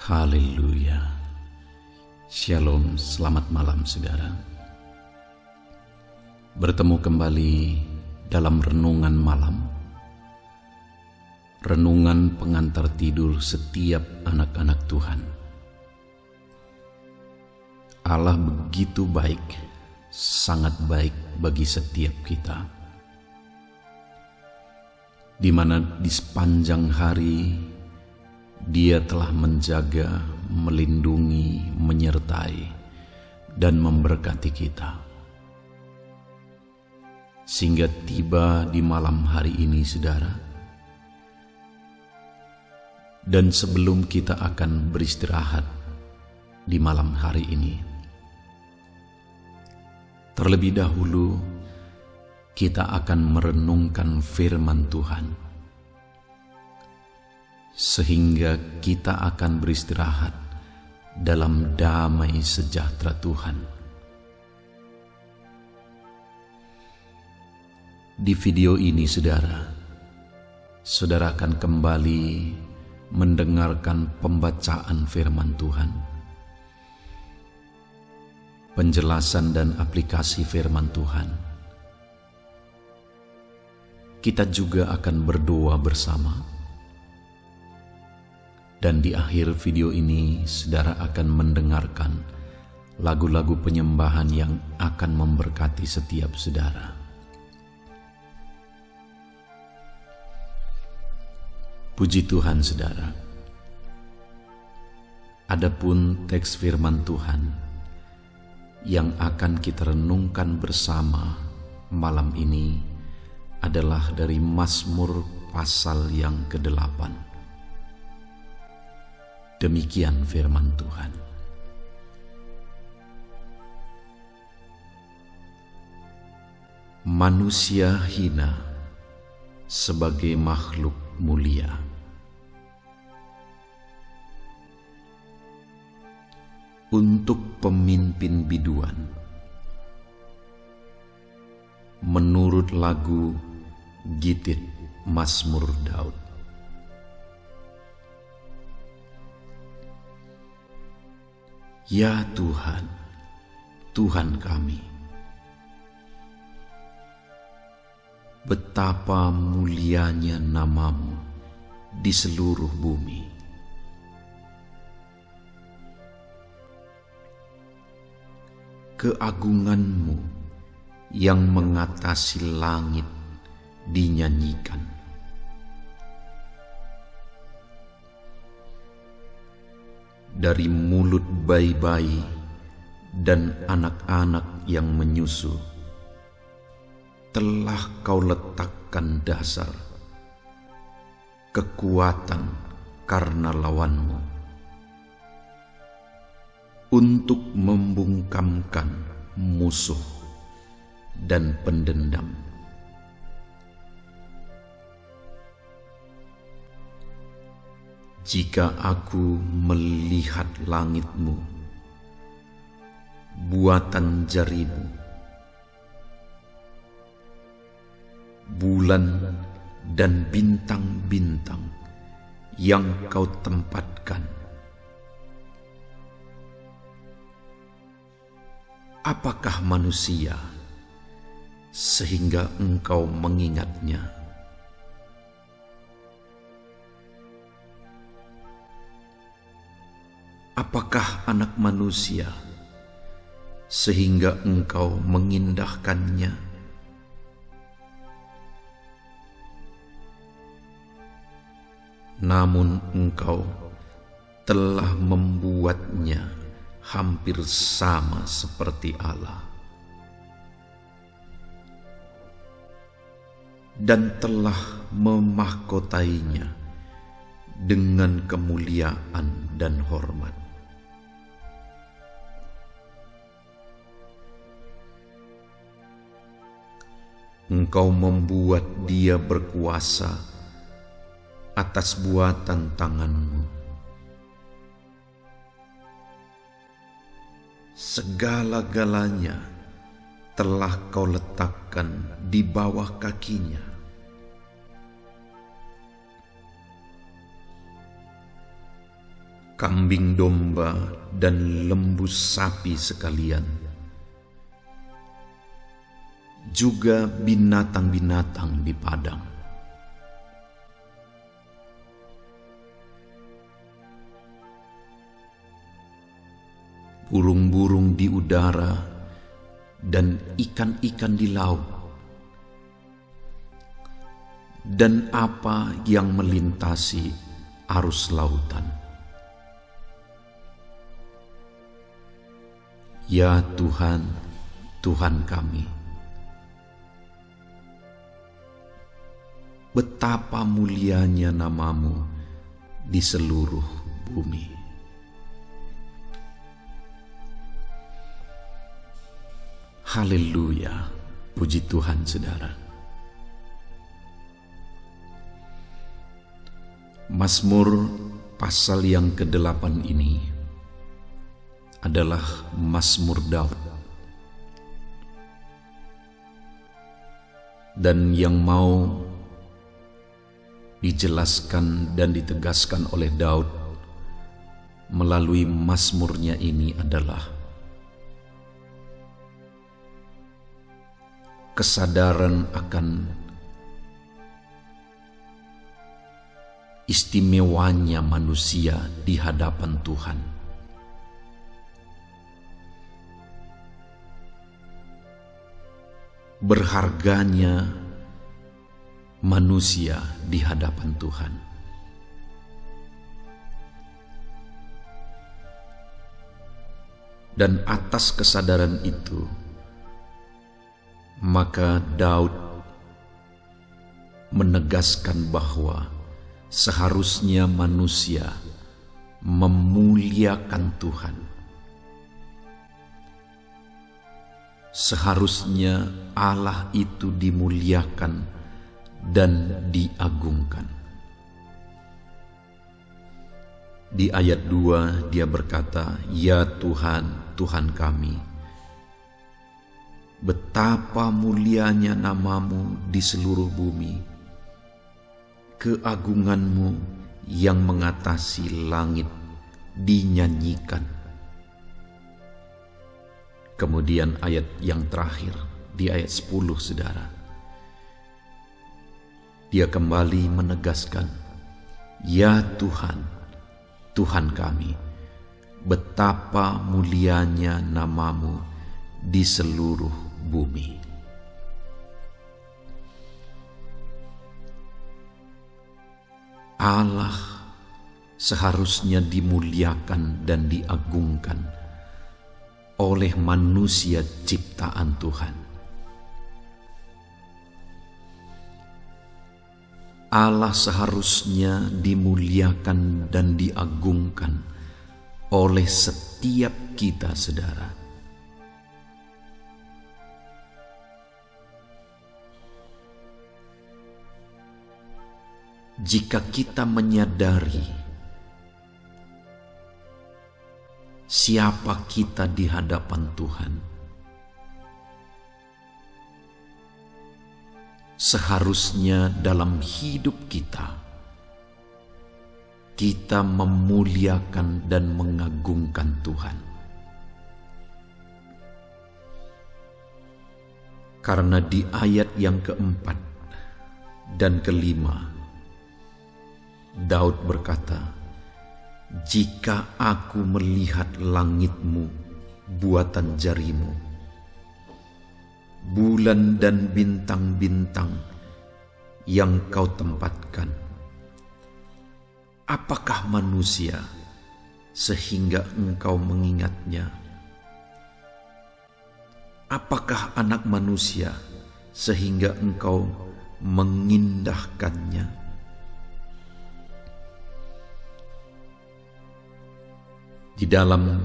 Haleluya. Shalom, selamat malam saudara. Bertemu kembali dalam renungan malam. Renungan pengantar tidur setiap anak-anak Tuhan. Allah begitu baik, sangat baik bagi setiap kita. Di mana di sepanjang hari Dia telah menjaga, melindungi, menyertai, dan memberkati kita. Sehingga tiba di malam hari ini, saudara. Dan sebelum kita akan beristirahat di malam hari ini, terlebih dahulu kita akan merenungkan firman Tuhan, sehingga kita akan beristirahat dalam damai sejahtera Tuhan. Di video ini saudara akan kembali mendengarkan pembacaan firman Tuhan, penjelasan dan aplikasi firman Tuhan. Kita juga akan berdoa bersama. Dan di akhir video ini, saudara akan mendengarkan lagu-lagu penyembahan yang akan memberkati setiap saudara. Puji Tuhan, saudara. Adapun teks firman Tuhan yang akan kita renungkan bersama malam ini adalah dari Mazmur pasal yang ke-8. Demikian firman Tuhan. Manusia hina sebagai makhluk mulia. Untuk pemimpin biduan, menurut lagu Gitit Mazmur Daud. Ya Tuhan, Tuhan kami, betapa mulianya nama-Mu di seluruh bumi. Keagungan-Mu yang mengatasi langit dinyanyikan. Dari mulut bayi-bayi dan anak-anak yang menyusu, telah Kau letakkan dasar, kekuatan karena lawan-Mu, untuk membungkamkan musuh dan pendendam. Jika aku melihat langit-Mu, buatan jari-Mu, bulan dan bintang-bintang yang Kau tempatkan, apakah manusia sehingga Engkau mengingatnya? Apakah anak manusia sehingga Engkau mengindahkannya? Namun Engkau telah membuatnya hampir sama seperti Allah, dan telah memahkotainya dengan kemuliaan dan hormat. Engkau membuat dia berkuasa atas buatan tangan-Mu. Segala-galanya telah Kau letakkan di bawah kakinya. kambing domba dan lembu sapi sekalian, juga binatang-binatang di padang. Burung-burung di udara dan ikan-ikan di laut, dan apa yang melintasi arus lautan. Ya Tuhan, Tuhan kami, betapa mulianya nama-Mu di seluruh bumi. Haleluya, puji Tuhan saudara. Mazmur pasal yang ke-8 ini adalah Mazmur Daud. Dan yang mau dijelaskan dan ditegaskan oleh Daud melalui mazmurnya ini adalah kesadaran akan istimewanya manusia di hadapan Tuhan. Berharganya manusia di hadapan Tuhan. Dan atas kesadaran itu, maka Daud menegaskan bahwa seharusnya manusia memuliakan Tuhan. Seharusnya Allah itu dimuliakan dan diagungkan. Di ayat 2 dia berkata, "Ya Tuhan, Tuhan kami, betapa mulianya nama-Mu di seluruh bumi. Keagungan-Mu yang mengatasi langit dinyanyikan." Kemudian ayat yang terakhir, di ayat 10 saudara, dia kembali menegaskan, "Ya Tuhan, Tuhan kami, betapa mulianya nama-Mu di seluruh bumi." Allah seharusnya dimuliakan dan diagungkan oleh manusia ciptaan Tuhan. Allah seharusnya dimuliakan dan diagungkan oleh setiap kita, saudara. Jika kita menyadari siapa kita di hadapan Tuhan, seharusnya dalam hidup kita memuliakan dan mengagungkan Tuhan. Karena di ayat yang keempat dan kelima, Daud berkata, "Jika aku melihat langit-Mu, buatan jari-Mu, bulan dan bintang-bintang yang Kau tempatkan, apakah manusia sehingga Engkau mengingatnya? Apakah anak manusia sehingga Engkau mengindahkannya?" Di dalam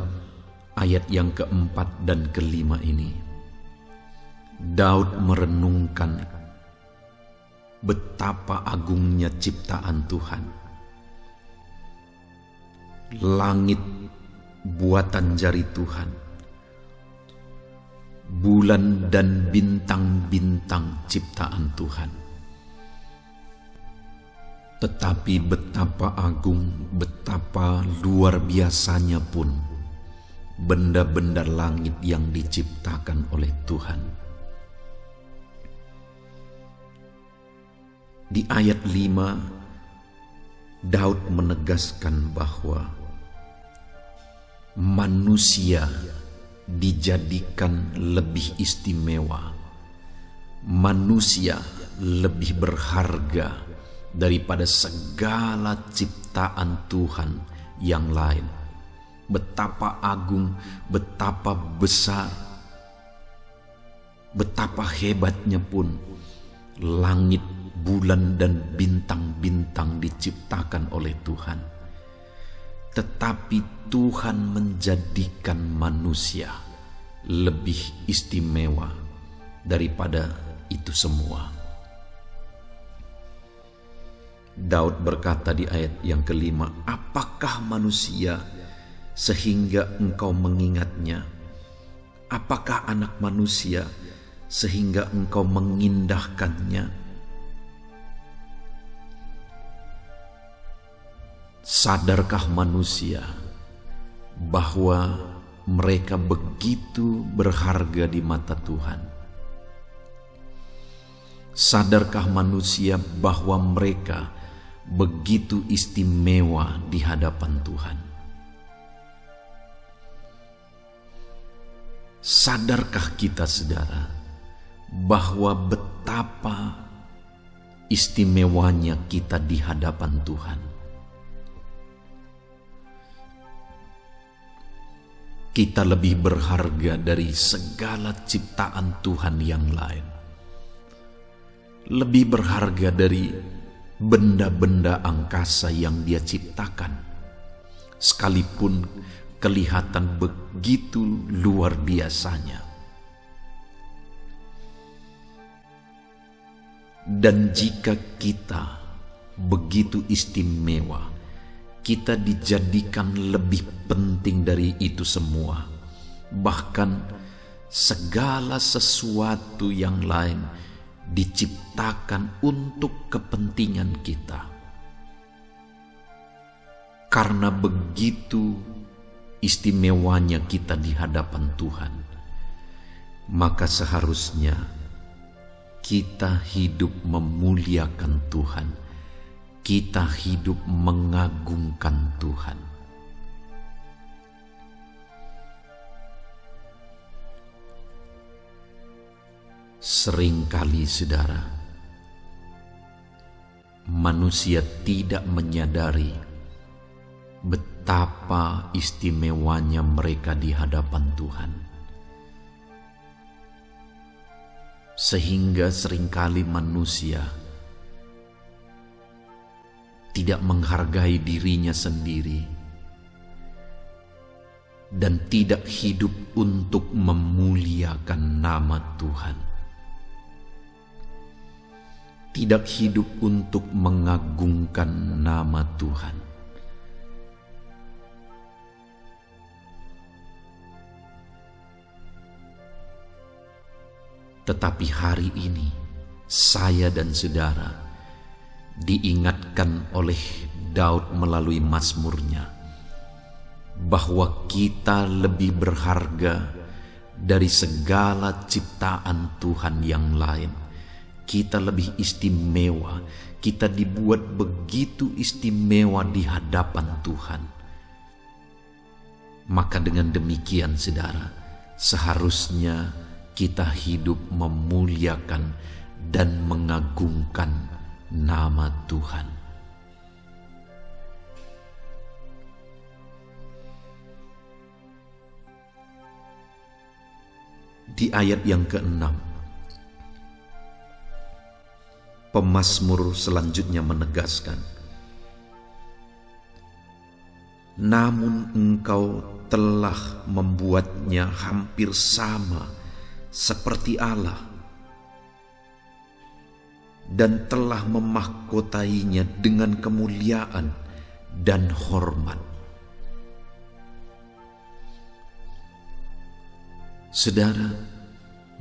ayat yang keempat dan kelima ini, Daud merenungkan betapa agungnya ciptaan Tuhan. Langit buatan jari Tuhan, bulan dan bintang-bintang ciptaan Tuhan. Tetapi betapa agung, betapa luar biasanya pun benda-benda langit yang diciptakan oleh Tuhan. Di ayat 5, Daud menegaskan bahwa manusia dijadikan lebih istimewa. Manusia lebih berharga daripada segala ciptaan Tuhan yang lain. Betapa agung, betapa besar, betapa hebatnya pun langit, bulan, dan bintang-bintang diciptakan oleh Tuhan. Tetapi Tuhan menjadikan manusia lebih istimewa daripada itu semua. Daud berkata di ayat yang kelima, apakah manusia sehingga engkau mengingatnya? Apakah anak manusia sehingga engkau mengindahkannya? Sadarkah manusia bahwa mereka begitu berharga di mata Tuhan? Sadarkah manusia bahwa mereka begitu istimewa di hadapan Tuhan? Sadarkah kita, saudara, bahwa betapa istimewanya kita di hadapan Tuhan? Kita lebih berharga dari segala ciptaan Tuhan yang lain. Lebih berharga dari benda-benda angkasa yang Dia ciptakan, sekalipun kelihatan begitu luar biasanya. Dan jika kita begitu istimewa, kita dijadikan lebih penting dari itu semua. Bahkan segala sesuatu yang lain diciptakan untuk kepentingan kita. Karena begitu istimewanya kita di hadapan Tuhan, maka seharusnya kita hidup memuliakan Tuhan, kita hidup mengagungkan Tuhan. Seringkali, saudara, manusia tidak menyadari betapa istimewanya mereka di hadapan Tuhan. Sehingga seringkali manusia tidak menghargai dirinya sendiri dan tidak hidup untuk memuliakan nama Tuhan. Tidak hidup untuk mengagungkan nama Tuhan. Tetapi hari ini saya dan saudara diingatkan oleh Daud melalui mazmurnya bahwa kita lebih berharga dari segala ciptaan Tuhan yang lain. Kita lebih istimewa, kita dibuat begitu istimewa di hadapan Tuhan. Maka dengan demikian, saudara, seharusnya kita hidup memuliakan dan mengagungkan nama Tuhan. Di ayat yang ke-6, pemazmur selanjutnya menegaskan, namun engkau telah membuatnya hampir sama seperti Allah dan telah memahkotainya dengan kemuliaan dan hormat. Saudara,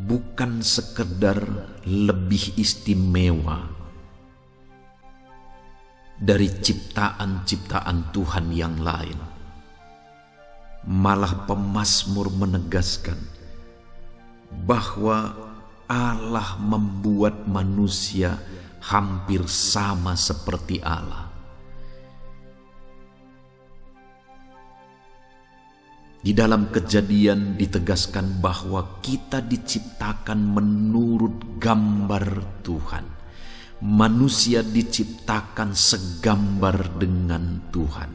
bukan sekedar lebih istimewa, dari ciptaan-ciptaan Tuhan yang lain. Malah pemazmur menegaskan bahwa Allah membuat manusia hampir sama seperti Allah. Di dalam Kejadian ditegaskan bahwa kita diciptakan menurut gambar Tuhan. Manusia diciptakan segambar dengan Tuhan.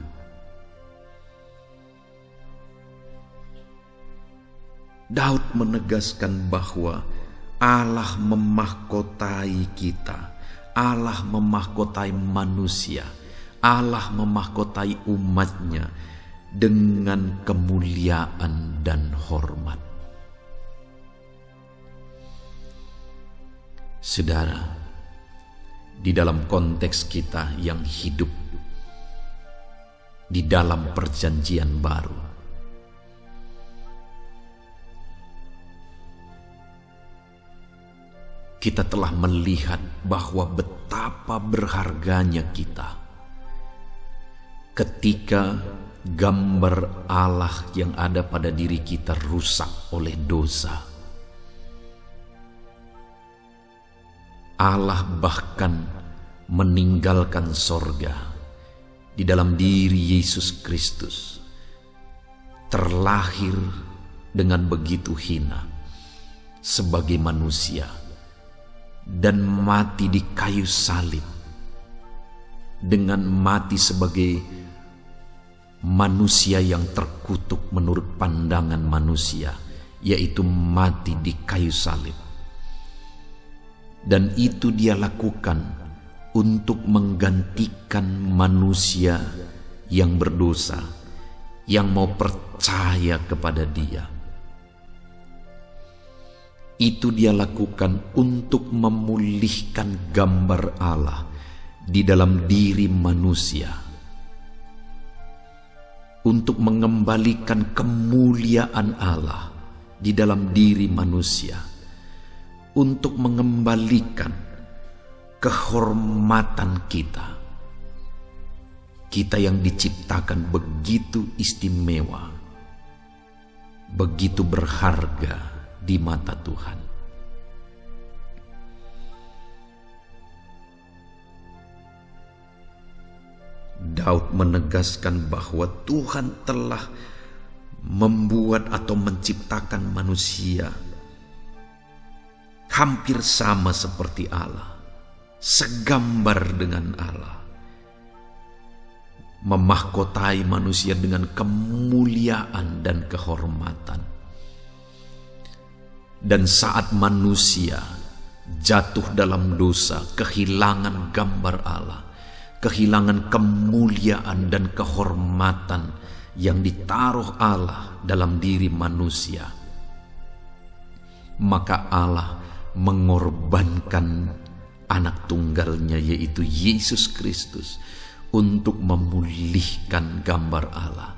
Daud menegaskan bahwa Allah memahkotai kita, Allah memahkotai manusia, Allah memahkotai umatnya dengan kemuliaan dan hormat. Saudara, di dalam konteks kita yang hidup di dalam perjanjian baru, kita telah melihat bahwa betapa berharganya kita ketika gambar Allah yang ada pada diri kita rusak oleh dosa. Allah bahkan meninggalkan sorga di dalam diri Yesus Kristus, terlahir dengan begitu hina sebagai manusia dan mati di kayu salib, dengan mati sebagai manusia yang terkutuk menurut pandangan manusia, yaitu mati di kayu salib. Dan itu dia lakukan untuk menggantikan manusia yang berdosa, yang mau percaya kepada dia. Itu dia lakukan untuk memulihkan gambar Allah di dalam diri manusia, untuk mengembalikan kemuliaan Allah di dalam diri manusia, untuk mengembalikan kehormatan kita. Kita yang diciptakan begitu istimewa, begitu berharga di mata Tuhan. Daud menegaskan bahwa Tuhan telah membuat atau menciptakan manusia hampir sama seperti Allah, segambar dengan Allah, memahkotai manusia dengan kemuliaan dan kehormatan. Dan saat manusia jatuh dalam dosa, kehilangan gambar Allah, kehilangan kemuliaan dan kehormatan yang ditaruh Allah dalam diri manusia, maka Allah mengorbankan anak tunggalnya, yaitu Yesus Kristus, untuk memulihkan gambar Allah,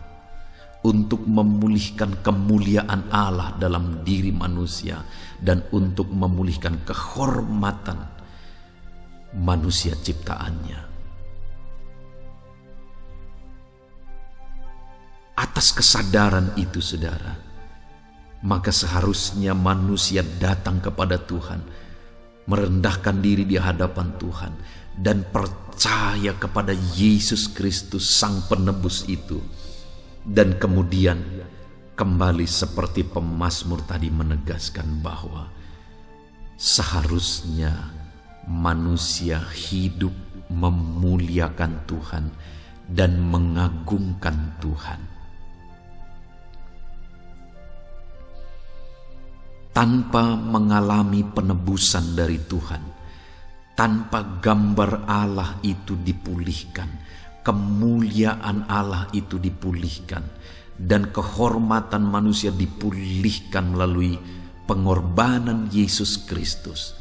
untuk memulihkan kemuliaan Allah dalam diri manusia, dan untuk memulihkan kehormatan manusia ciptaannya. Atas kesadaran itu, saudara, maka seharusnya manusia datang kepada Tuhan, merendahkan diri di hadapan Tuhan, dan percaya kepada Yesus Kristus Sang Penebus itu. Dan kemudian kembali seperti pemazmur tadi menegaskan bahwa seharusnya manusia hidup memuliakan Tuhan dan mengagungkan Tuhan. Tanpa mengalami penebusan dari Tuhan, tanpa gambar Allah itu dipulihkan, kemuliaan Allah itu dipulihkan, dan kehormatan manusia dipulihkan melalui pengorbanan Yesus Kristus,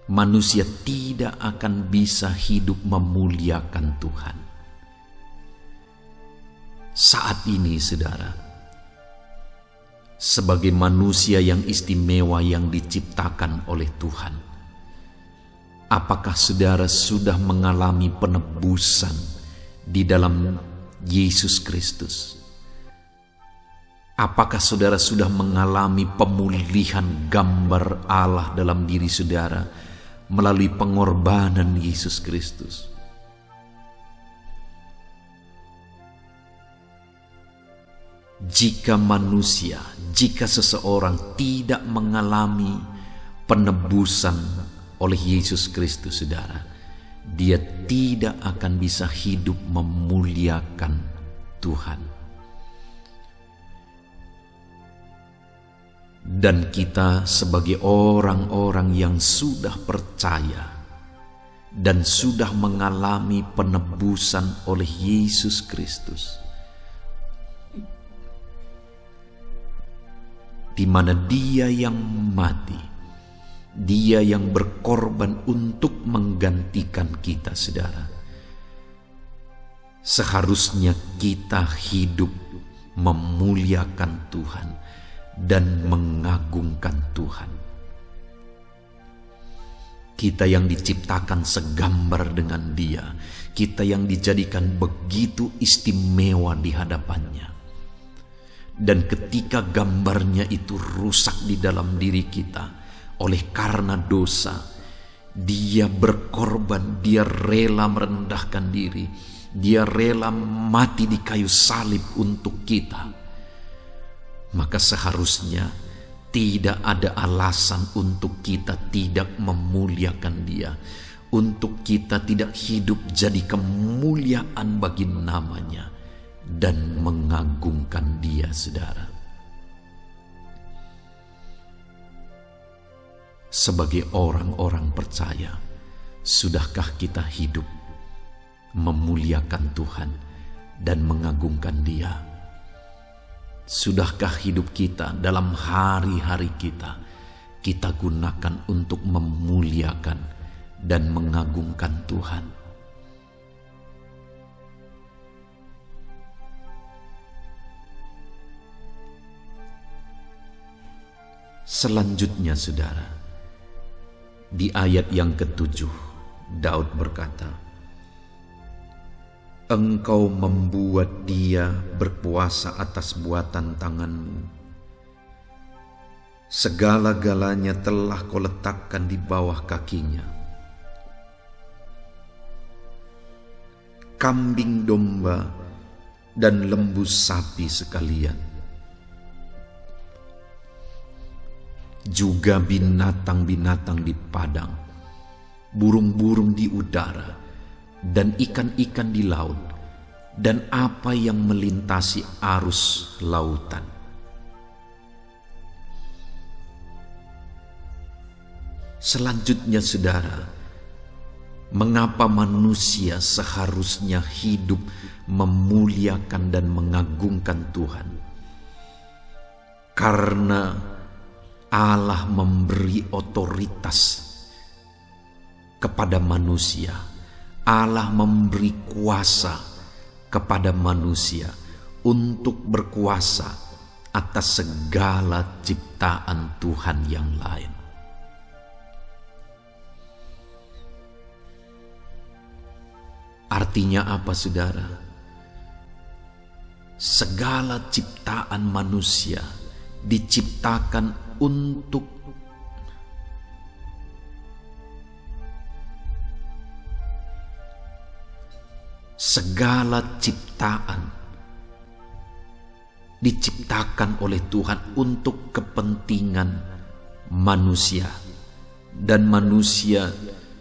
manusia tidak akan bisa hidup memuliakan Tuhan. Saat ini, saudara, sebagai manusia yang istimewa yang diciptakan oleh Tuhan, Apakah saudara sudah mengalami penebusan di dalam Yesus Kristus? Apakah saudara sudah mengalami pemulihan gambar Allah dalam diri saudara melalui pengorbanan Yesus Kristus? Jika seseorang tidak mengalami penebusan oleh Yesus Kristus, saudara, dia tidak akan bisa hidup memuliakan Tuhan. Dan kita sebagai orang-orang yang sudah percaya dan sudah mengalami penebusan oleh Yesus Kristus, di mana Dia yang mati, Dia yang berkorban untuk menggantikan kita, saudara. Seharusnya kita hidup memuliakan Tuhan dan mengagungkan Tuhan. Kita yang diciptakan segambar dengan Dia, kita yang dijadikan begitu istimewa di hadapannya. Dan ketika gambarnya itu rusak di dalam diri kita oleh karena dosa, Dia berkorban, Dia rela merendahkan diri, Dia rela mati di kayu salib untuk kita. Maka seharusnya tidak ada alasan untuk kita tidak memuliakan Dia, untuk kita tidak hidup jadi kemuliaan bagi namanya dan mengagungkan Dia, saudara. Sebagai orang-orang percaya, sudahkah kita hidup memuliakan Tuhan dan mengagungkan Dia? Sudahkah hidup kita dalam hari-hari kita gunakan untuk memuliakan dan mengagungkan Tuhan? Selanjutnya, saudara, di ayat yang ke-7, Daud berkata, Engkau membuat dia berkuasa atas buatan tanganmu. Segala-galanya telah kau letakkan di bawah kakinya. Kambing domba dan lembu sapi sekalian, juga binatang-binatang di padang, burung-burung di udara, dan ikan-ikan di laut, dan apa yang melintasi arus lautan. Selanjutnya, saudara, mengapa manusia seharusnya hidup memuliakan dan mengagungkan Tuhan? Karena Allah memberi otoritas kepada manusia. Allah memberi kuasa kepada manusia untuk berkuasa atas segala ciptaan Tuhan yang lain. Artinya apa, saudara? Segala ciptaan manusia diciptakan untuk diciptakan oleh Tuhan untuk kepentingan manusia, dan manusia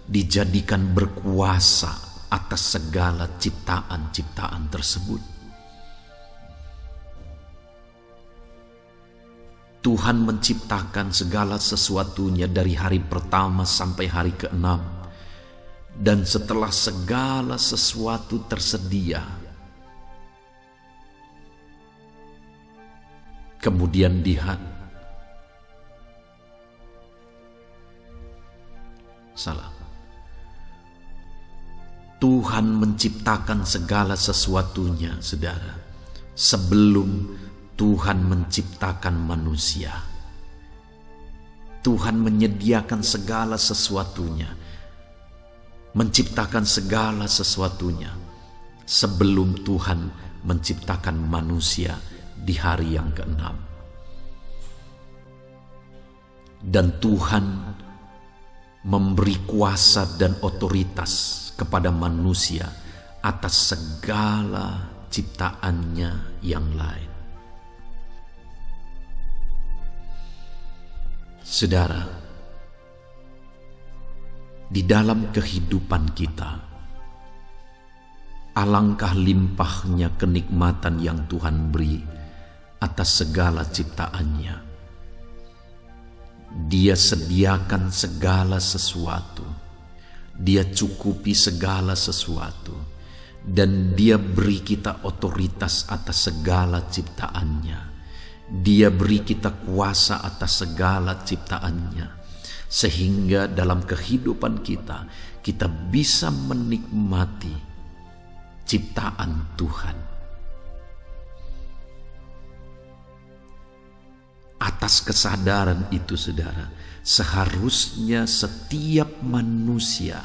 dijadikan berkuasa atas segala ciptaan-ciptaan tersebut. Tuhan menciptakan segala sesuatunya dari hari pertama sampai hari ke-6. Dan setelah segala sesuatu tersedia, kemudian Tuhan menciptakan segala sesuatunya, saudara, sebelum Tuhan menciptakan manusia. Tuhan menyediakan segala sesuatunya menciptakan segala sesuatunya sebelum Tuhan menciptakan manusia di hari yang ke-6. Dan Tuhan memberi kuasa dan otoritas kepada manusia atas segala ciptaannya yang lain. Saudara, di dalam kehidupan kita, alangkah limpahnya kenikmatan yang Tuhan beri atas segala ciptaannya. Dia sediakan segala sesuatu, Dia cukupi segala sesuatu, dan Dia beri kita otoritas atas segala ciptaannya. Dia beri kita kuasa atas segala ciptaannya, sehingga dalam kehidupan kita, kita bisa menikmati ciptaan Tuhan. Atas kesadaran itu, saudara, seharusnya setiap manusia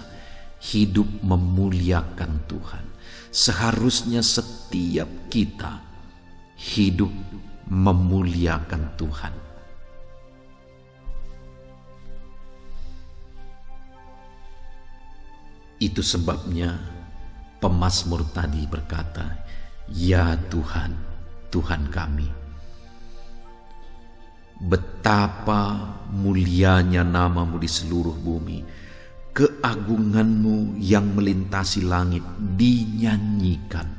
hidup memuliakan Tuhan. Seharusnya setiap kita hidup memuliakan Tuhan. Itu sebabnya pemazmur tadi berkata, "Ya Tuhan, Tuhan kami, betapa mulianya nama-Mu di seluruh bumi, keagungan-Mu yang melintasi langit dinyanyikan."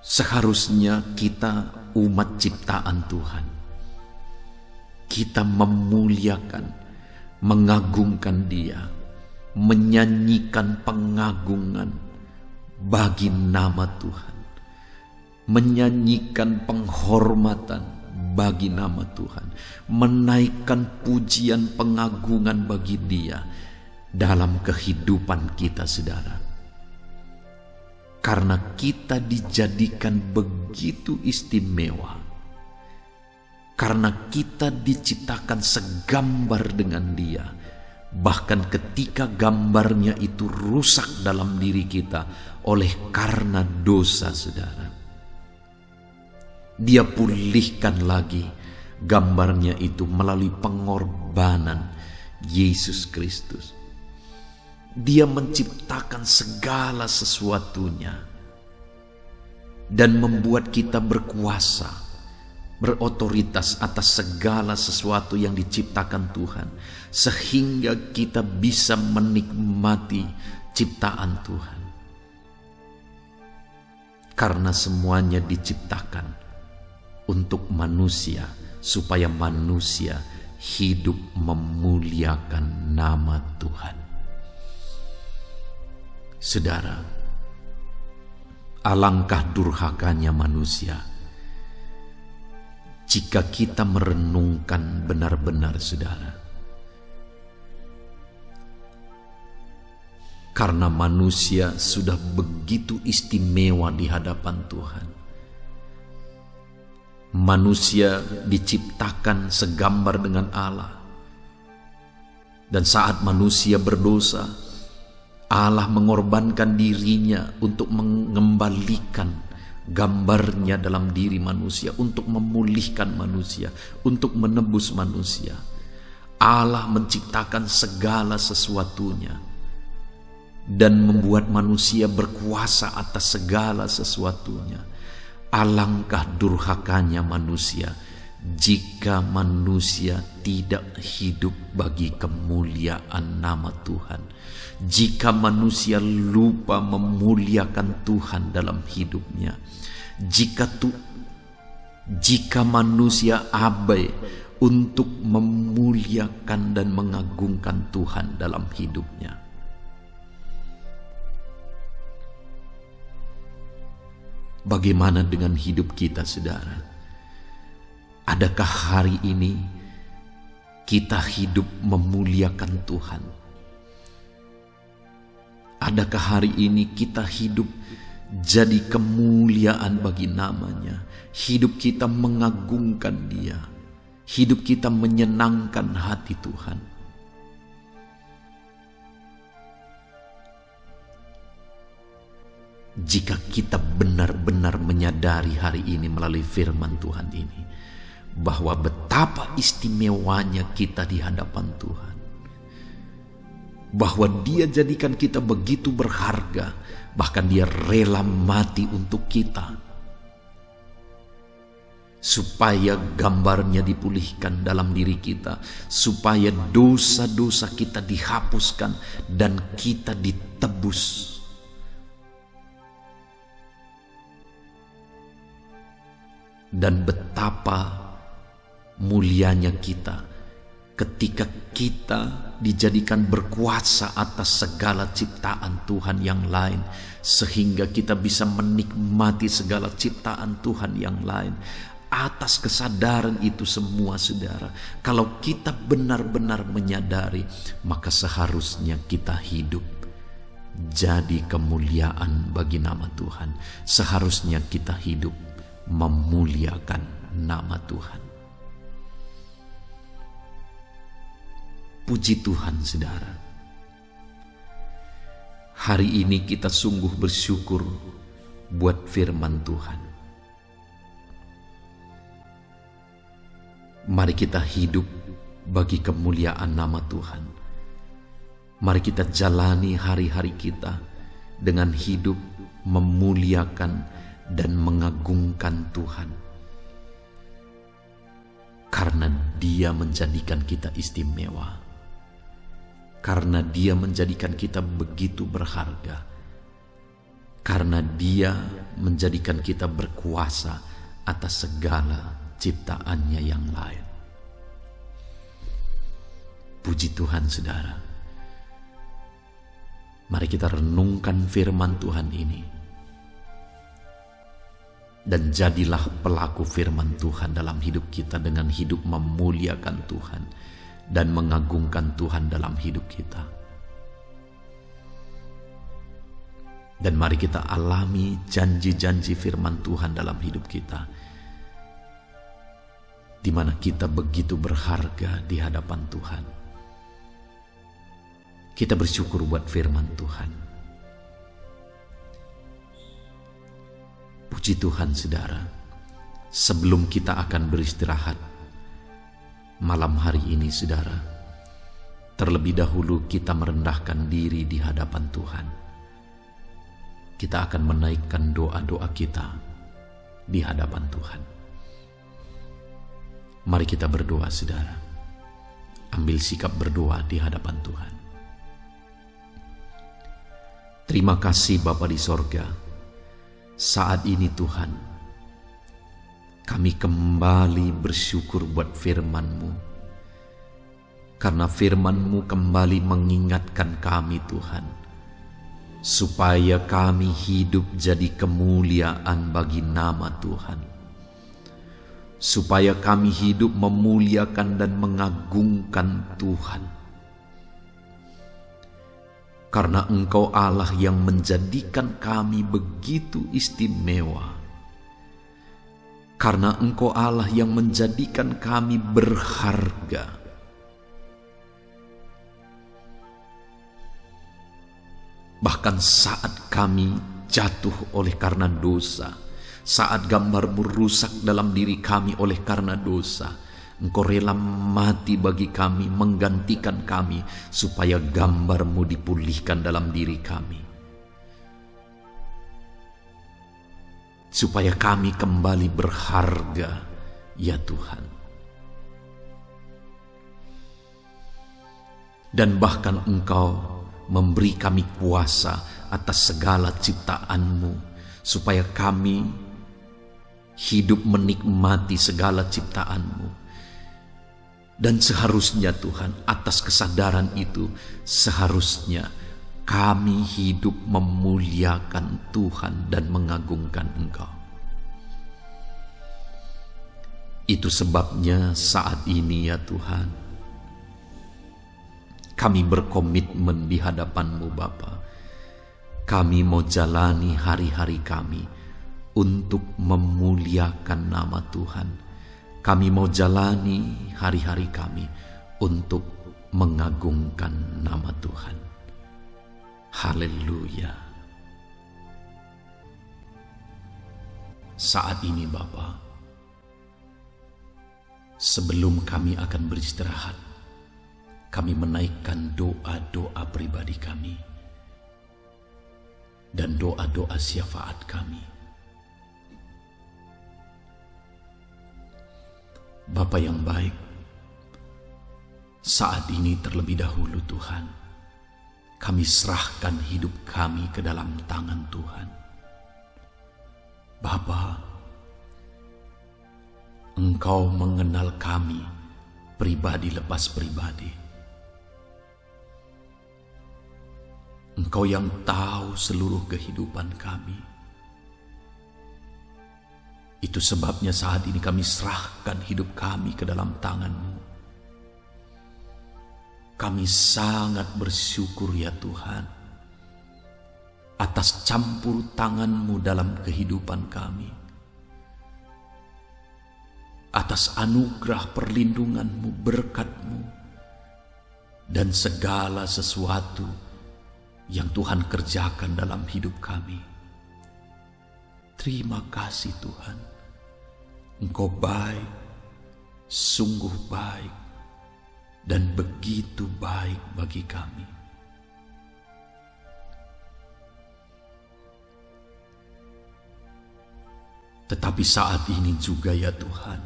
Seharusnya kita umat ciptaan Tuhan, kita memuliakan, mengagungkan Dia, menyanyikan pengagungan bagi nama Tuhan, menyanyikan penghormatan bagi nama Tuhan, menaikkan pujian pengagungan bagi Dia dalam kehidupan kita, saudara. Karena kita dijadikan begitu istimewa, karena kita diciptakan segambar dengan Dia, bahkan ketika gambarnya itu rusak dalam diri kita oleh karena dosa, saudara, Dia pulihkan lagi gambarnya itu melalui pengorbanan Yesus Kristus. Dia menciptakan segala sesuatunya dan membuat kita berkuasa, berotoritas atas segala sesuatu yang diciptakan Tuhan, sehingga kita bisa menikmati ciptaan Tuhan. Karena semuanya diciptakan untuk manusia, supaya manusia hidup memuliakan nama Tuhan. Saudara, alangkah durhakanya manusia jika kita merenungkan benar-benar, saudara. Karena manusia sudah begitu istimewa di hadapan Tuhan. Manusia diciptakan segambar dengan Allah. Dan saat manusia berdosa, Allah mengorbankan dirinya untuk mengembalikan gambarnya dalam diri manusia, untuk memulihkan manusia, untuk menebus manusia. Allah menciptakan segala sesuatunya dan membuat manusia berkuasa atas segala sesuatunya. Alangkah durhakanya manusia jika manusia tidak hidup bagi kemuliaan nama Tuhan. Jika manusia lupa memuliakan Tuhan dalam hidupnya, jika manusia abai untuk memuliakan dan mengagungkan Tuhan dalam hidupnya, bagaimana dengan hidup kita, saudara? Adakah hari ini kita hidup memuliakan Tuhan? Adakah hari ini kita hidup jadi kemuliaan bagi namanya? Hidup kita mengagungkan Dia, hidup kita menyenangkan hati Tuhan. Jika kita benar-benar menyadari hari ini melalui firman Tuhan ini, bahwa betapa istimewanya kita di hadapan Tuhan, bahwa Dia jadikan kita begitu berharga, bahkan Dia rela mati untuk kita, supaya gambarnya dipulihkan dalam diri kita, supaya dosa-dosa kita dihapuskan dan kita ditebus. Dan betapa mulianya kita ketika kita dijadikan berkuasa atas segala ciptaan Tuhan yang lain, sehingga kita bisa menikmati segala ciptaan Tuhan yang lain. Atas kesadaran itu semua, saudara, kalau kita benar-benar menyadari, maka seharusnya kita hidup jadi kemuliaan bagi nama Tuhan. Seharusnya kita hidup memuliakan nama Tuhan. Puji Tuhan, saudara. Hari ini kita sungguh bersyukur buat firman Tuhan. Mari kita hidup bagi kemuliaan nama Tuhan. Mari kita jalani hari-hari kita dengan hidup memuliakan dan mengagungkan Tuhan, karena Dia menjadikan kita istimewa, karena Dia menjadikan kita begitu berharga, karena Dia menjadikan kita berkuasa atas segala ciptaannya yang lain. Puji Tuhan, saudara. Mari kita renungkan firman Tuhan ini, dan jadilah pelaku firman Tuhan dalam hidup kita dengan hidup memuliakan Tuhan dan mengagungkan Tuhan dalam hidup kita. Dan mari kita alami janji-janji firman Tuhan dalam hidup kita, di mana kita begitu berharga di hadapan Tuhan. Kita bersyukur buat firman Tuhan. Puji Tuhan, saudara. Sebelum kita akan beristirahat malam hari ini, saudara, terlebih dahulu kita merendahkan diri di hadapan Tuhan. Kita akan menaikkan doa-doa kita di hadapan Tuhan. Mari kita berdoa, saudara. Ambil sikap berdoa di hadapan Tuhan. Terima kasih Bapa di sorga. Saat ini Tuhan, kami kembali bersyukur buat firman-Mu, karena firman-Mu kembali mengingatkan kami Tuhan, supaya kami hidup jadi kemuliaan bagi nama Tuhan, supaya kami hidup memuliakan dan mengagungkan Tuhan. Karena Engkau Allah yang menjadikan kami begitu istimewa. Karena Engkau Allah yang menjadikan kami berharga. Bahkan saat kami jatuh oleh karena dosa, saat gambar-Mu rusak dalam diri kami oleh karena dosa, Engkau rela mati bagi kami, menggantikan kami, supaya gambar-Mu dipulihkan dalam diri kami. Supaya kami kembali berharga, ya Tuhan. Dan bahkan Engkau memberi kami kuasa atas segala ciptaan-Mu, supaya kami hidup menikmati segala ciptaan-Mu. Dan seharusnya Tuhan, atas kesadaran itu, seharusnya kami hidup memuliakan Tuhan dan mengagungkan Engkau. Itu sebabnya saat ini ya Tuhan, kami berkomitmen di hadapan-Mu Bapa. Kami mau jalani hari-hari kami untuk memuliakan nama Tuhan. Kami mau jalani hari-hari kami untuk mengagungkan nama Tuhan. Haleluya. Saat ini Bapa, sebelum kami akan beristirahat, kami menaikkan doa-doa pribadi kami dan doa-doa syafaat kami. Bapa yang baik, saat ini terlebih dahulu Tuhan, kami serahkan hidup kami ke dalam tangan Tuhan. Bapa, Engkau mengenal kami pribadi lepas pribadi. Engkau yang tahu seluruh kehidupan kami. Itu sebabnya saat ini kami serahkan hidup kami ke dalam tangan-Mu. Kami sangat bersyukur ya Tuhan, atas campur tangan-Mu dalam kehidupan kami. Atas anugerah perlindungan-Mu, berkat-Mu, dan segala sesuatu yang Tuhan kerjakan dalam hidup kami. Terima kasih Tuhan. Engkau baik, sungguh baik, dan begitu baik bagi kami. Tetapi saat ini juga ya Tuhan,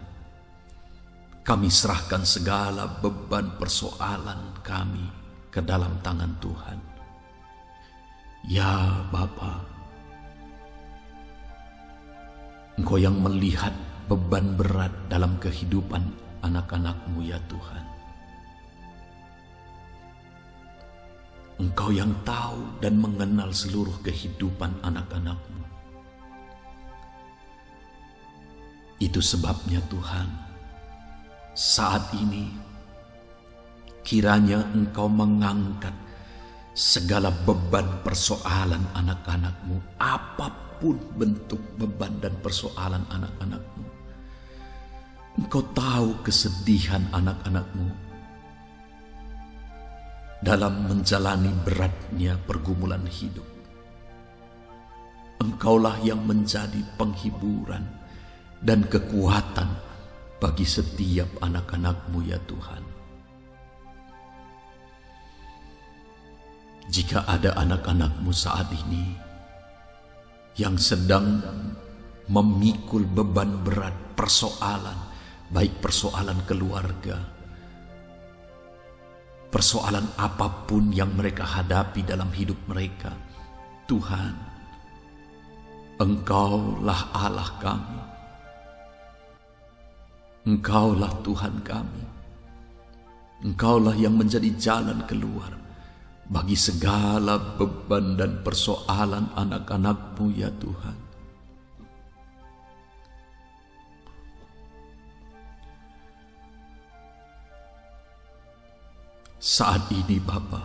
kami serahkan segala beban persoalan kami ke dalam tangan Tuhan. Ya Bapa, Engkau yang melihat beban berat dalam kehidupan anak-anak-Mu ya Tuhan. Engkau yang tahu dan mengenal seluruh kehidupan anak-anak-Mu. Itu sebabnya Tuhan, saat ini kiranya Engkau mengangkat segala beban persoalan anak-anak-Mu, apapun bentuk beban dan persoalan anak-anak-Mu. Engkau tahu kesedihan anak-anak-Mu dalam menjalani beratnya pergumulan hidup. Engkaulah yang menjadi penghiburan dan kekuatan bagi setiap anak-anak-Mu ya Tuhan. Jika ada anak-anak-Mu saat ini yang sedang memikul beban berat persoalan, baik persoalan keluarga, persoalan apapun yang mereka hadapi dalam hidup mereka, Tuhan, Engkaulah Allah kami. Engkaulah Tuhan kami. Engkaulah yang menjadi jalan keluar bagi segala beban dan persoalan anak-anak-Mu ya Tuhan. Saat ini Bapa,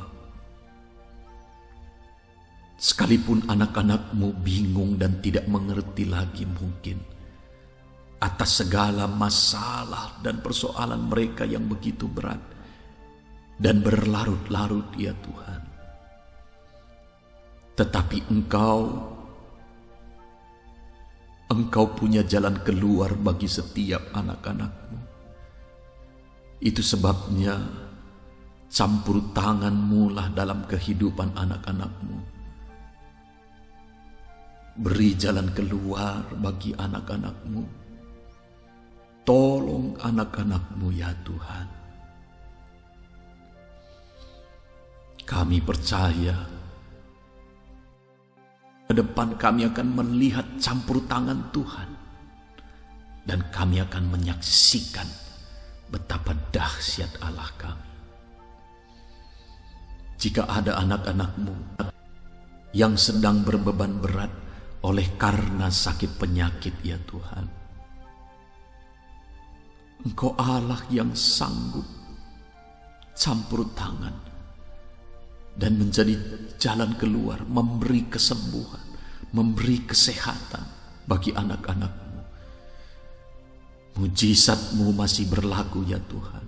sekalipun anak-anak-Mu bingung dan tidak mengerti lagi mungkin atas segala masalah dan persoalan mereka yang begitu berat dan berlarut-larut ya Tuhan. Tetapi Engkau punya jalan keluar bagi setiap anak-anak-Mu. Itu sebabnya campur tangan-Mu lah dalam kehidupan anak-anak-Mu. Beri jalan keluar bagi anak-anak-Mu. Tolong anak-anak-Mu ya Tuhan. Kami percaya ke depan kami akan melihat campur tangan Tuhan, dan kami akan menyaksikan betapa dahsyat Allah kami. Jika ada anak-anak-Mu yang sedang berbeban berat oleh karena sakit penyakit ya Tuhan, Engkau Allah yang sanggup campur tangan dan menjadi jalan keluar, memberi kesembuhan, memberi kesehatan bagi anak-anak-Mu. Mujizat-Mu masih berlaku ya Tuhan.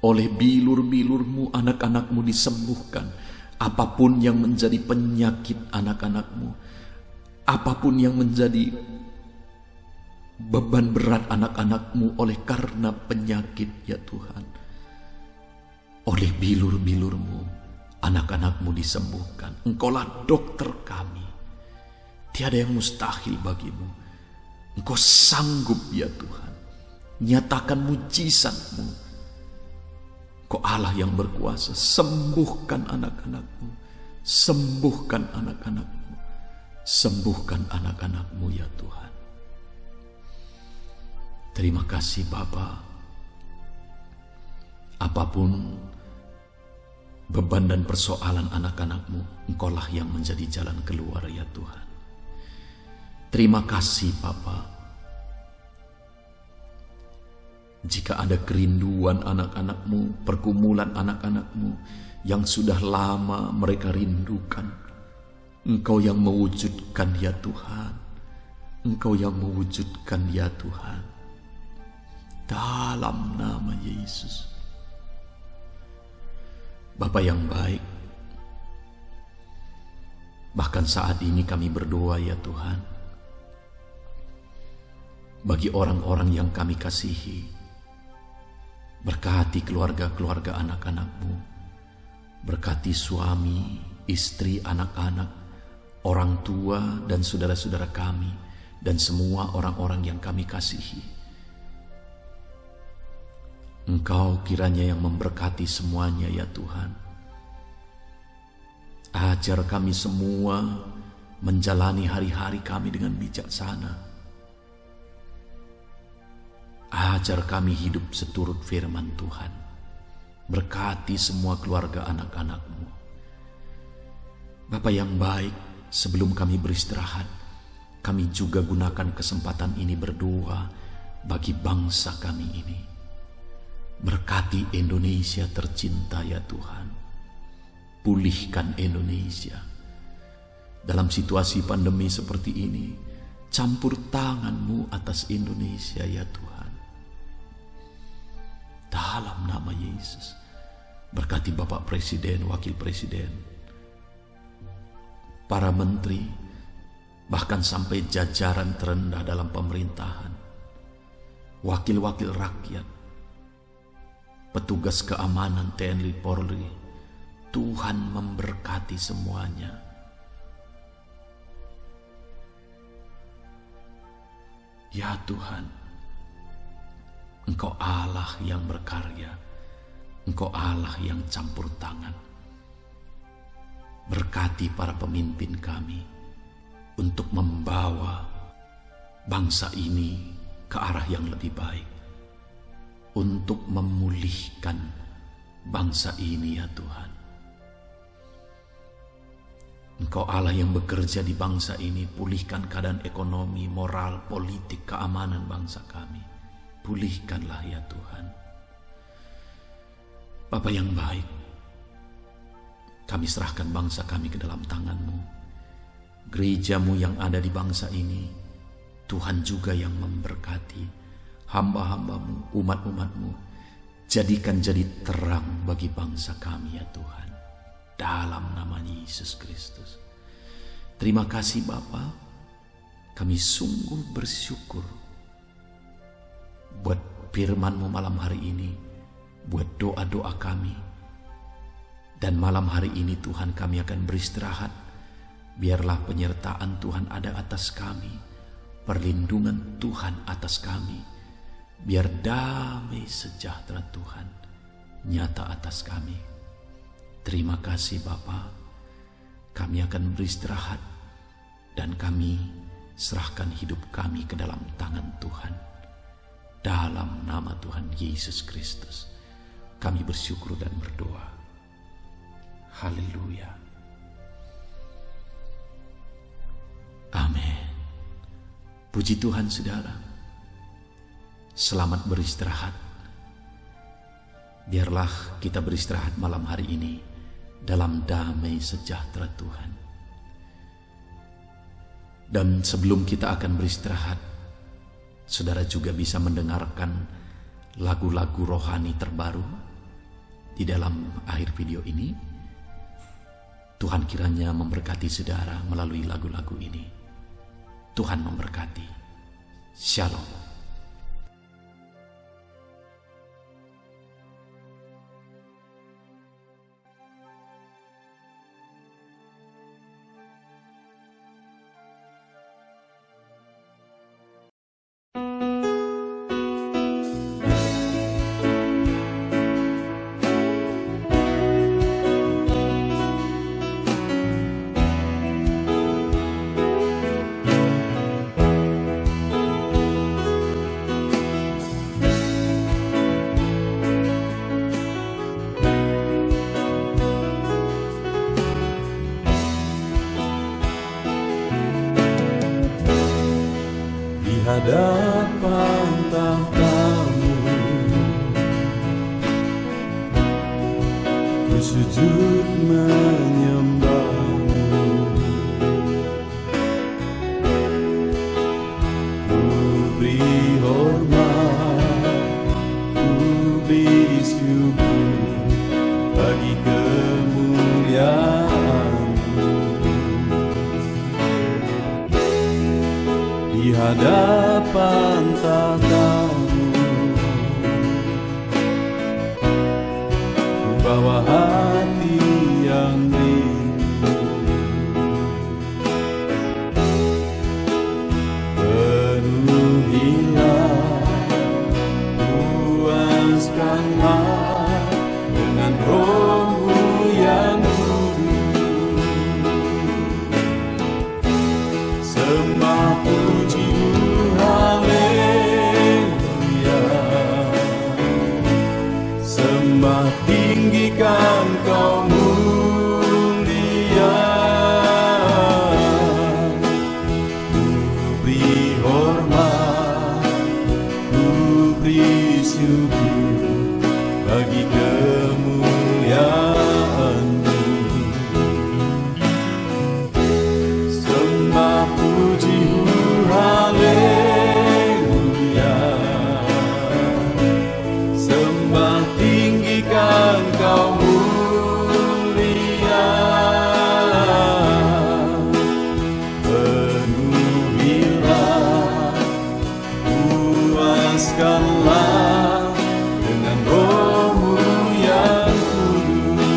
Oleh bilur-bilur-Mu anak-anak-Mu disembuhkan. Apapun yang menjadi penyakit anak-anak-Mu, apapun yang menjadi beban berat anak-anak-Mu oleh karena penyakit ya Tuhan. Oleh bilur-bilur-Mu, anak-anak-Mu disembuhkan. Engkaulah dokter kami. Tiada yang mustahil bagi-Mu. Engkau sanggup ya Tuhan. Nyatakan mujizat-Mu. Engkau Allah yang berkuasa. Sembuhkan anak-anak-Mu. Sembuhkan anak-anak-Mu. Sembuhkan anak-anak-Mu ya Tuhan. Terima kasih Bapa. Apapun beban dan persoalan anak-anak-Mu, Engkaulah yang menjadi jalan keluar ya Tuhan. Terima kasih Bapa. Jika ada kerinduan anak-anak-Mu, pergumulan anak-anak-Mu yang sudah lama mereka rindukan, Engkau yang mewujudkan ya Tuhan. Engkau yang mewujudkan ya Tuhan. Dalam nama Yesus. Bapa yang baik, bahkan saat ini kami berdoa ya Tuhan, bagi orang-orang yang kami kasihi, berkati keluarga-keluarga anak-anak-Mu, berkati suami, istri, anak-anak, orang tua dan saudara-saudara kami, dan semua orang-orang yang kami kasihi. Engkau kiranya yang memberkati semuanya ya Tuhan. Ajar kami semua menjalani hari-hari kami dengan bijaksana. Ajar kami hidup seturut firman Tuhan. Berkati semua keluarga anak-anak-Mu. Bapa yang baik, sebelum kami beristirahat, kami juga gunakan kesempatan ini berdoa bagi bangsa kami ini. Berkati Indonesia tercinta ya Tuhan. Pulihkan Indonesia. Dalam situasi pandemi seperti ini, campur tangan-Mu atas Indonesia ya Tuhan. Dalam nama Yesus. Berkati Bapak Presiden, Wakil Presiden, para menteri, bahkan sampai jajaran terendah dalam pemerintahan, wakil-wakil rakyat, petugas keamanan TNI Polri. Tuhan memberkati semuanya. Ya Tuhan, Engkau Allah yang berkarya, Engkau Allah yang campur tangan. Berkati para pemimpin kami untuk membawa bangsa ini ke arah yang lebih baik, untuk memulihkan bangsa ini ya Tuhan. Engkau Allah yang bekerja di bangsa ini, pulihkan keadaan ekonomi, moral, politik, keamanan bangsa kami. Pulihkanlah ya Tuhan. Bapa yang baik, kami serahkan bangsa kami ke dalam tangan-Mu. Gereja-Mu yang ada di bangsa ini, Tuhan juga yang memberkati. Hamba-hamba-Mu, umat-umat-Mu, jadikan jadi terang bagi bangsa kami ya Tuhan. Dalam nama Yesus Kristus. Terima kasih Bapa. Kami sungguh bersyukur buat firman-Mu malam hari ini, buat doa-doa kami. Dan malam hari ini Tuhan kami akan beristirahat. Biarlah penyertaan Tuhan ada atas kami, perlindungan Tuhan atas kami. Biar damai sejahtera Tuhan nyata atas kami. Terima kasih Bapa. Kami akan beristirahat dan kami serahkan hidup kami ke dalam tangan Tuhan. Dalam nama Tuhan Yesus Kristus, kami bersyukur dan berdoa. Haleluya. Amin. Puji Tuhan saudara. Selamat beristirahat. Biarlah kita beristirahat malam hari ini dalam damai sejahtera Tuhan. Dan sebelum kita akan beristirahat, saudara juga bisa mendengarkan lagu-lagu rohani terbaru di dalam akhir video ini. Tuhan kiranya memberkati saudara melalui lagu-lagu ini. Tuhan memberkati. Shalom. Di hadapan tahtamu ku sujud menyembahmu, ku beri hormat, ku beri syukur bagi kemuliaan-Mu. Di hadapan tahtamu ku bawa hati yang rindu, penuhilah, puaskanlah dengan Roh-Mu yang kudus. Sembah puji haleluya, sembah tinggikan Kau mulia, ku beri hormat, ku beri syukur bagi kemuliaan-Mu. Sembah puji haleluya, sembah tinggikan Kau mulia, penuhilah, puaskanlah dengan Roh-Mu yang kudus.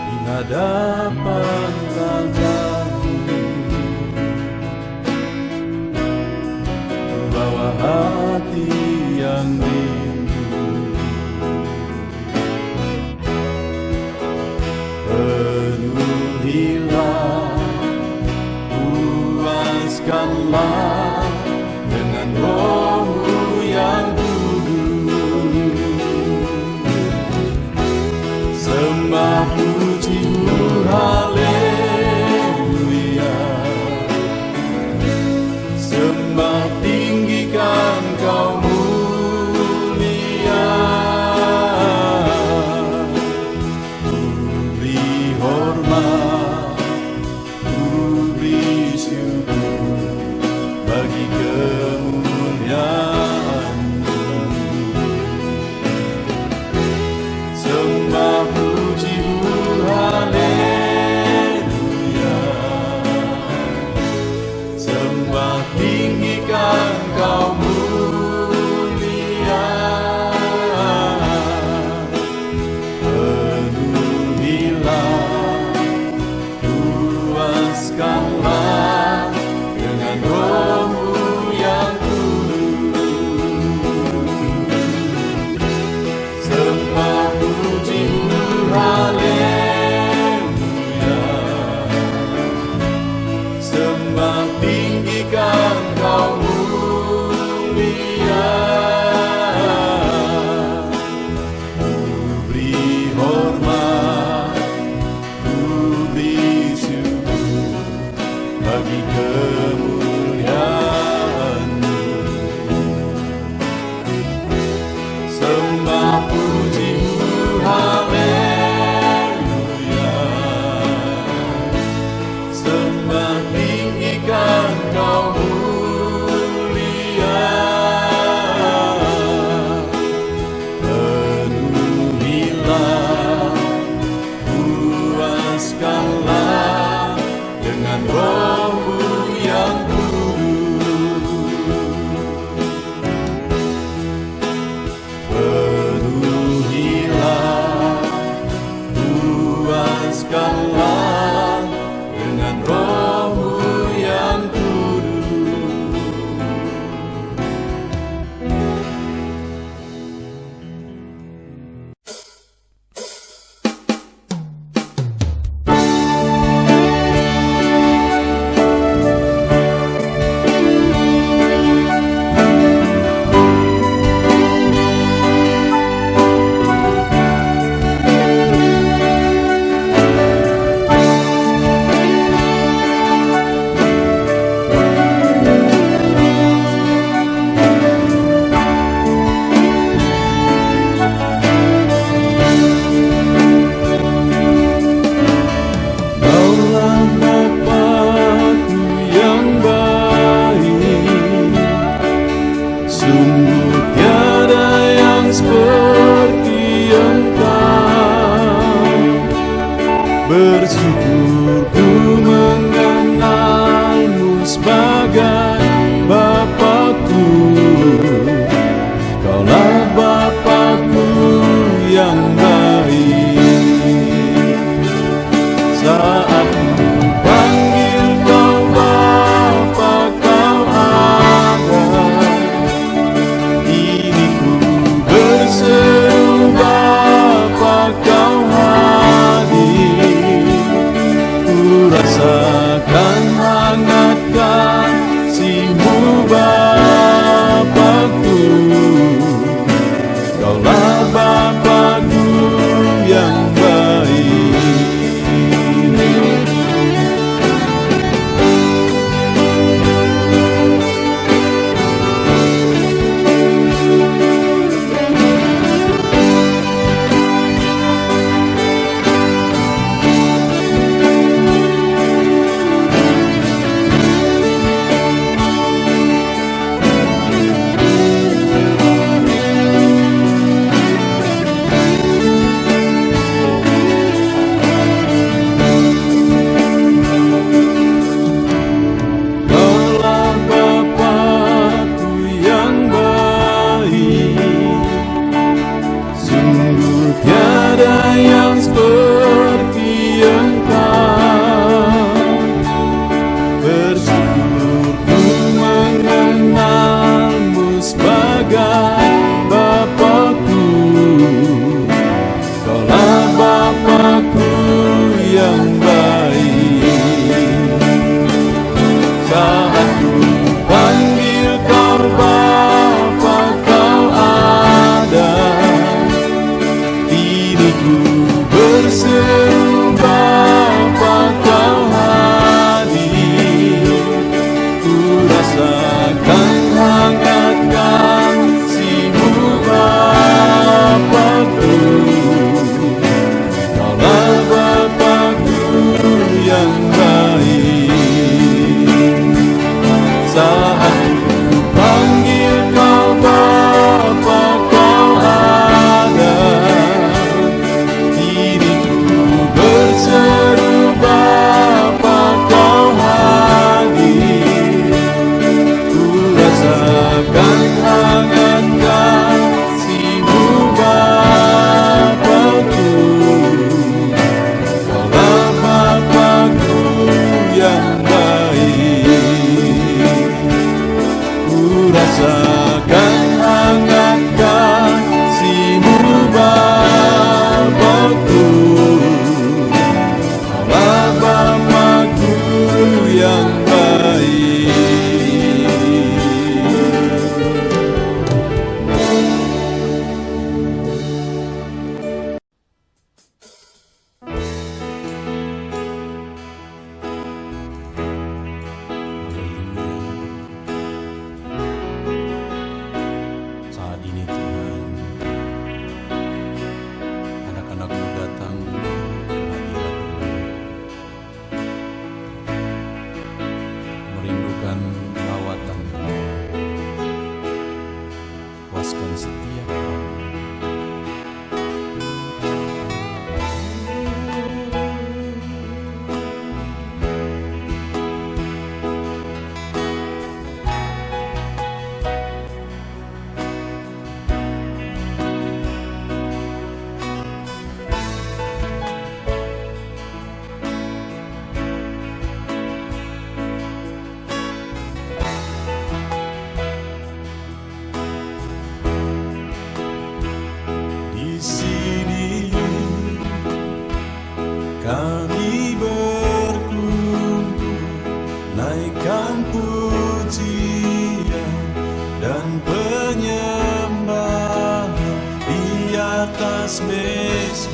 Di hadapan tahtamu ku bawa hati yang rindu, penuhilah, puaskanlah dengan Roh-Mu yang kudus. Sembah puji haleluya, sembah tinggikan Kau mulia, ku beri hormat, ku beri syukur bagi kemuliaan-Mu. Sembah puji haleluya, sembah tinggikan Kau mulia, penuhilah, puaskanlah dengan Roh-Mu bagi kemuliaan-Mu. Sembah puji-Mu, haleluya. Sembah tinggikan Kau mulia. Penuhilah, puaskanlah dengan Roh-Mu yang kudus. Penuhilah, puaskanlah dengan Roh-Mu yang kudus.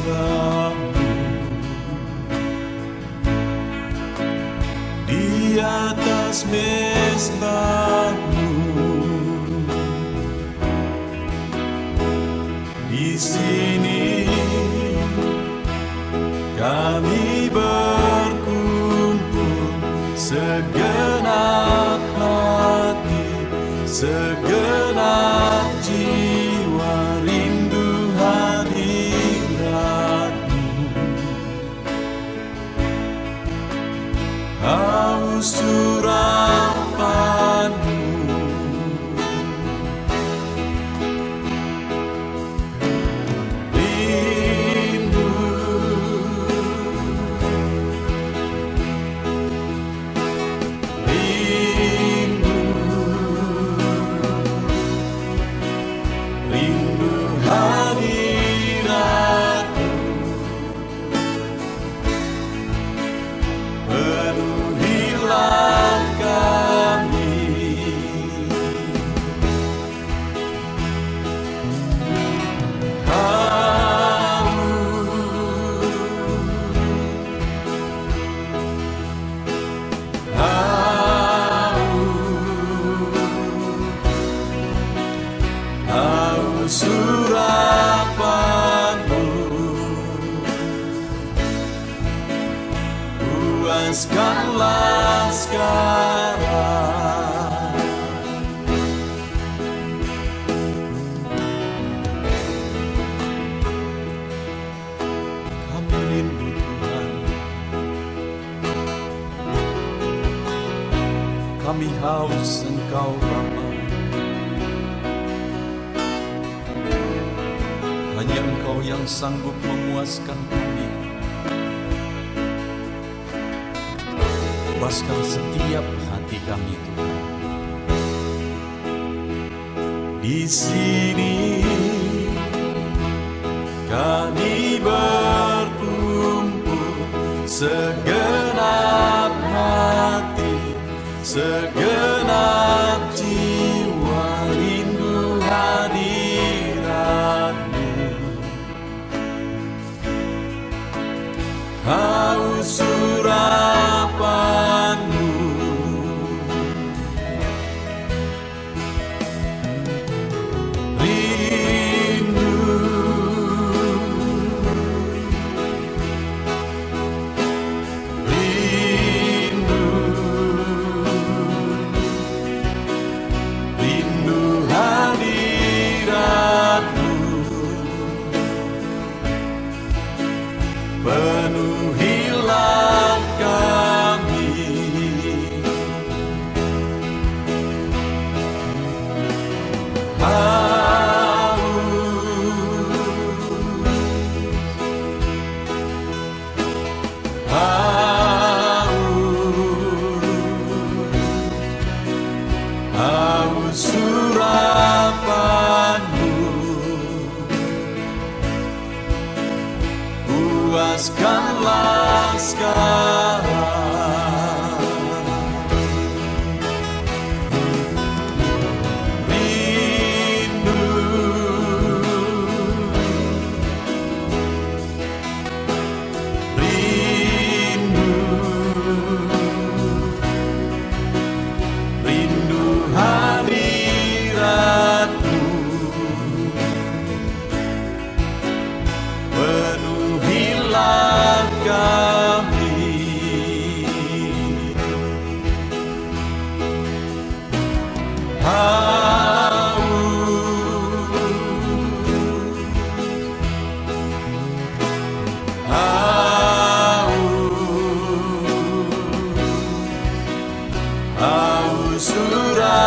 darah-Mu. Di atas mezbah-Mu, di sini kami berkumpul, segenap hati, segenap jiwa, rindu hadirat-Mu. Haus urapan-Mu, rindu, rindu, rindu hadirat-Mu. Penuhilah kami, haus urapan-Mu, puaskanlah sekarang. Kami rindu Tuhan, kami haus Engkau Bapa. Hanya Engkau yang sanggup memuaskan kami. Puaskan setiap hati kami Tuhan. Di sini kami berkumpul, segenap hati, segenap jiwa, rindu hadirat-Mu. Haus urapan-Mu, rindu, rindu, rindu hadirat-Mu. Penuhilah kami, haus urapan-Mu, puaskanlah sekarang. Rindu, rindu, rindu hadirat-Mu. Penuhilah kami, haus urapan-Mu,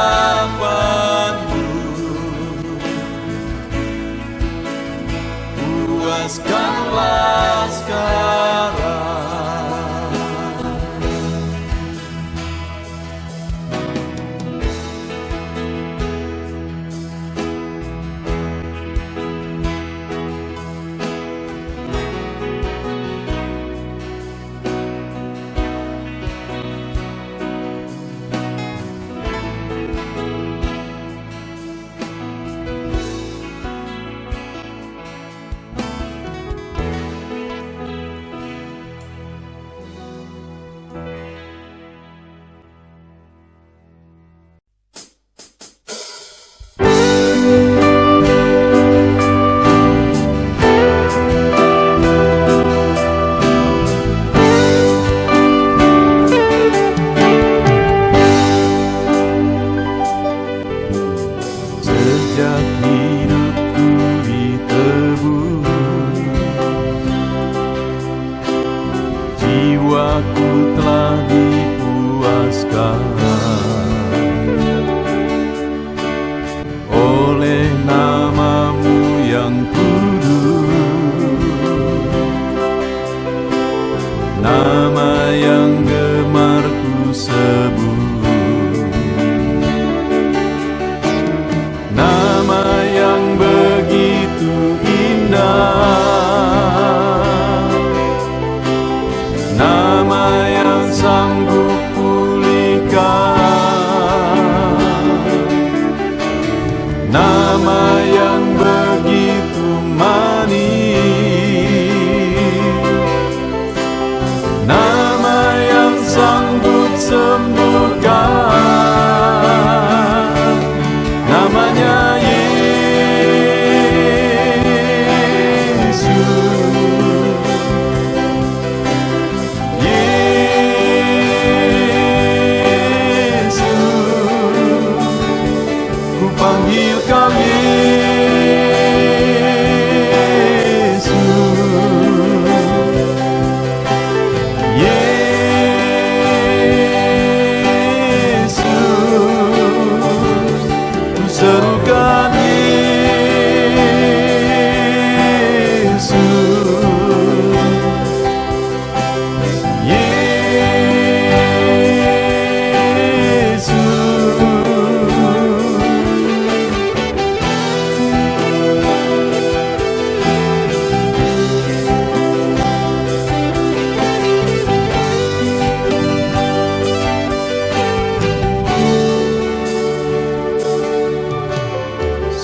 puaskanlah sekarang. sebut, nama yang begitu indah, nama yang sanggup pulihkan, nama yang begitu manis, nama yang sanggup sembuhkan, namanya panggil kau Yesus, Yesus, ku serukan Yesus,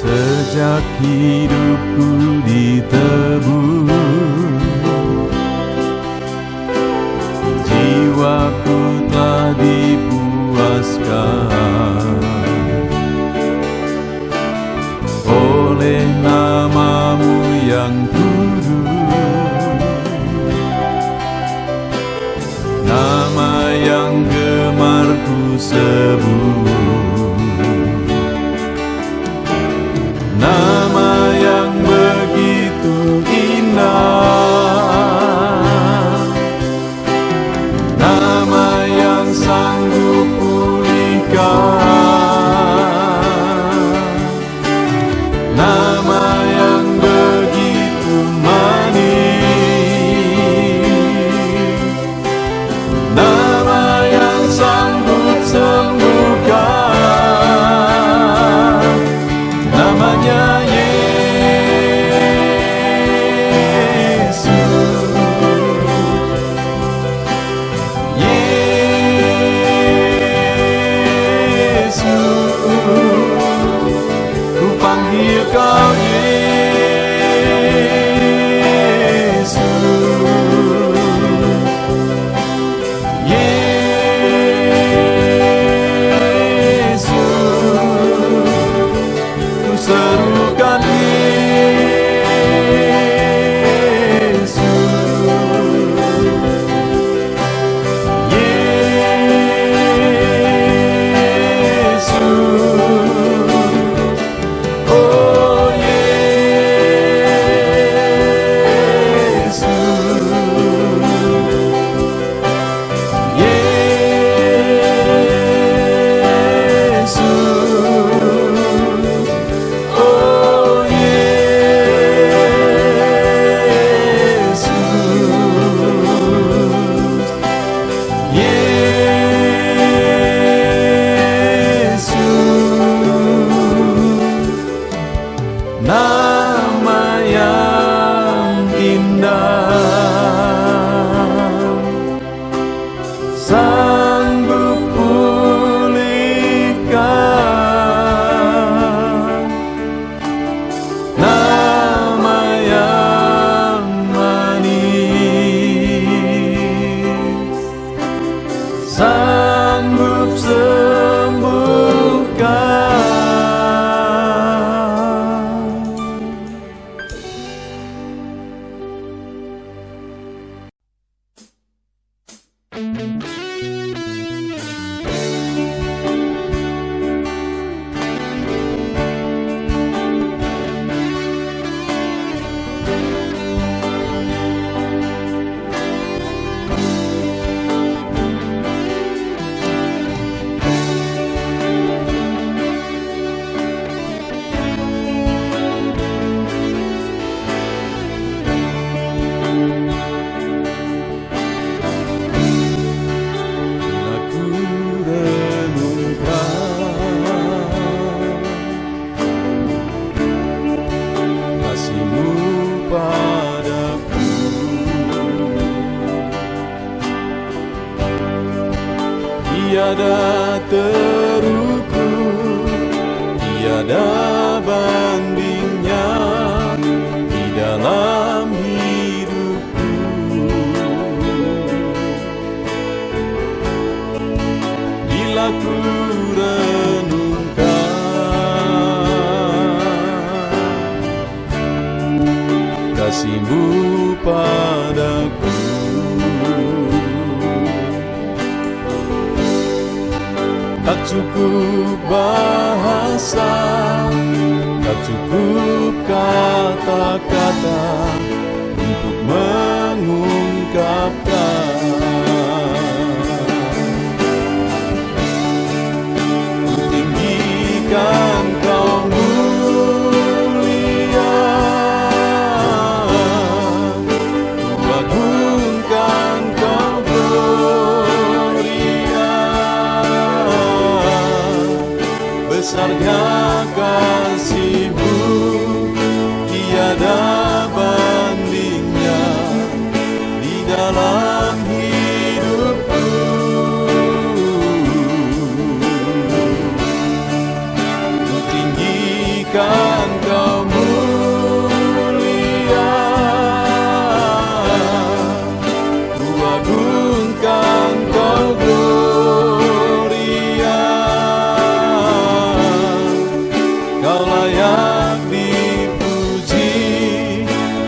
sejak hidupku ditebus, jiwaku telah dipuaskan oleh namamu yang kudus, nama yang gemar ku sebut, nama yang begitu indah, nama yang sanggup pulihkan, nama yang begitu manis, nama yang sanggup sembuhkan, namanya Yesus, Yesus, ku panggil kau Yesus, Yesus, ku serukan Yesus, Yesus, oh Yesus. tiada terukur, tiada bandingnya di dalam hidupku. Bila ku renungkan kasih-Mu padaku, tak cukup bahasa, tak cukup kata-kata untuk mengungkapkan. Ku tinggikan Kau mulia, ku agungkan Kau gloria. Besarnya kasih-Mu, tiada bandingnya di dalam hidupku. Ku tinggikan Kau mulia, ku agungkan Kau gloria. Kau layak dipuji,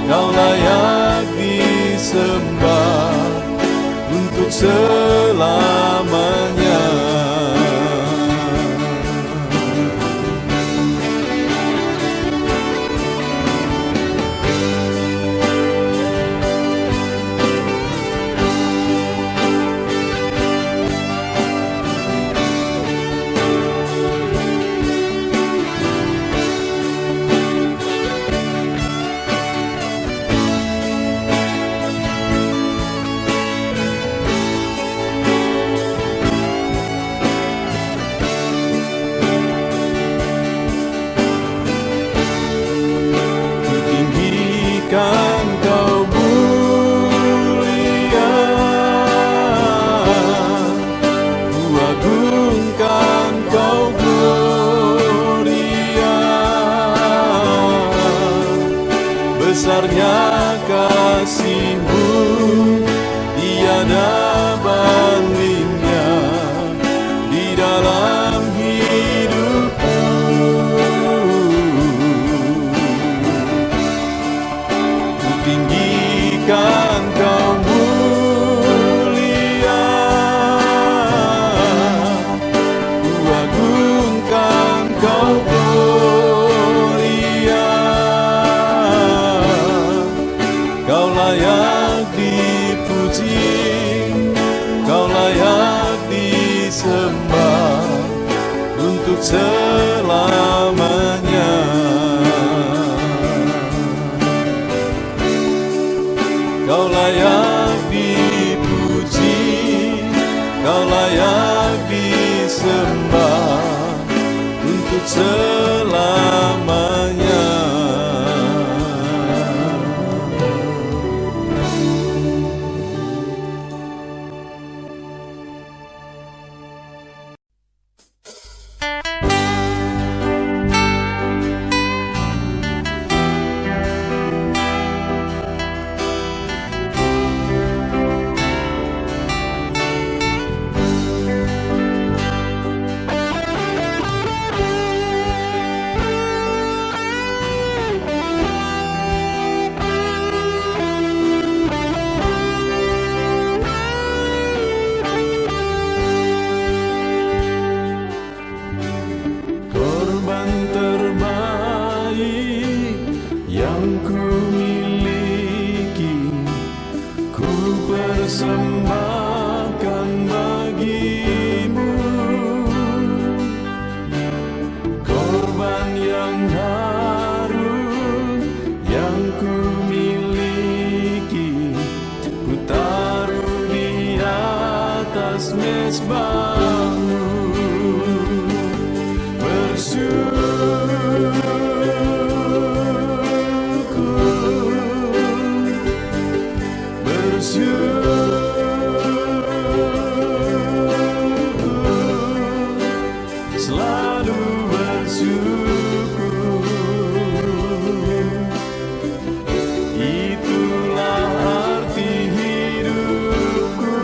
Kau layak disembah untuk selamanya. Tinggikan Kau mulia, ku agungkan Kau gloria. Besarnya kasih-Mu, tiada bandingnya di dalam hidupku. Tinggikan Kau mulia, ku agungkan Kau gloria. Kau layak dipuji, Kau layak disembah untuk selamanya. Kau layak dipuji, Kau layak disembah untuk selamanya. persembahkan bagimu korban yang harum yang ku miliki, ku taruh di atas mezbahmu. Bersyukur bersyukur. Itulah arti hidupku.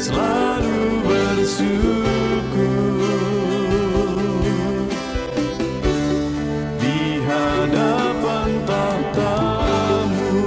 Selalu bersyukur di hadapan tahta-Mu.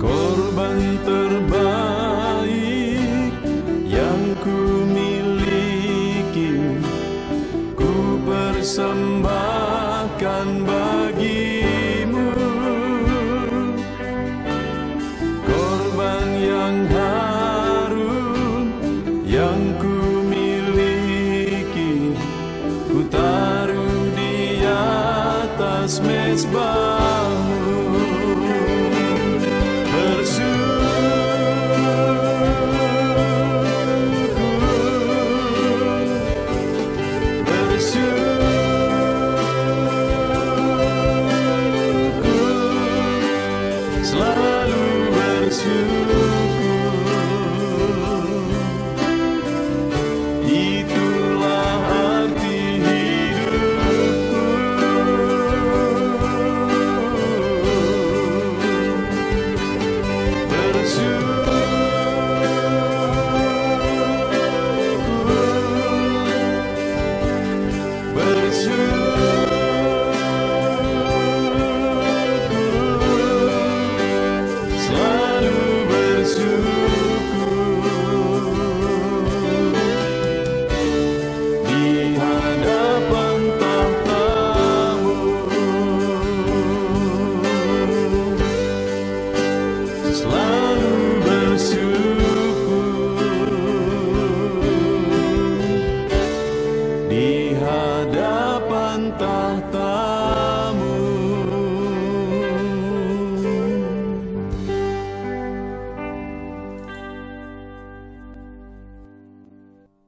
Korban terbaik yang ku miliki, ku persembahkan bagi-Mu. Korban yang harum yang ku miliki, ku taruh di atas mezbah-Mu. Selalu bersyukur. Itulah arti hidupku. Di hadapan tahta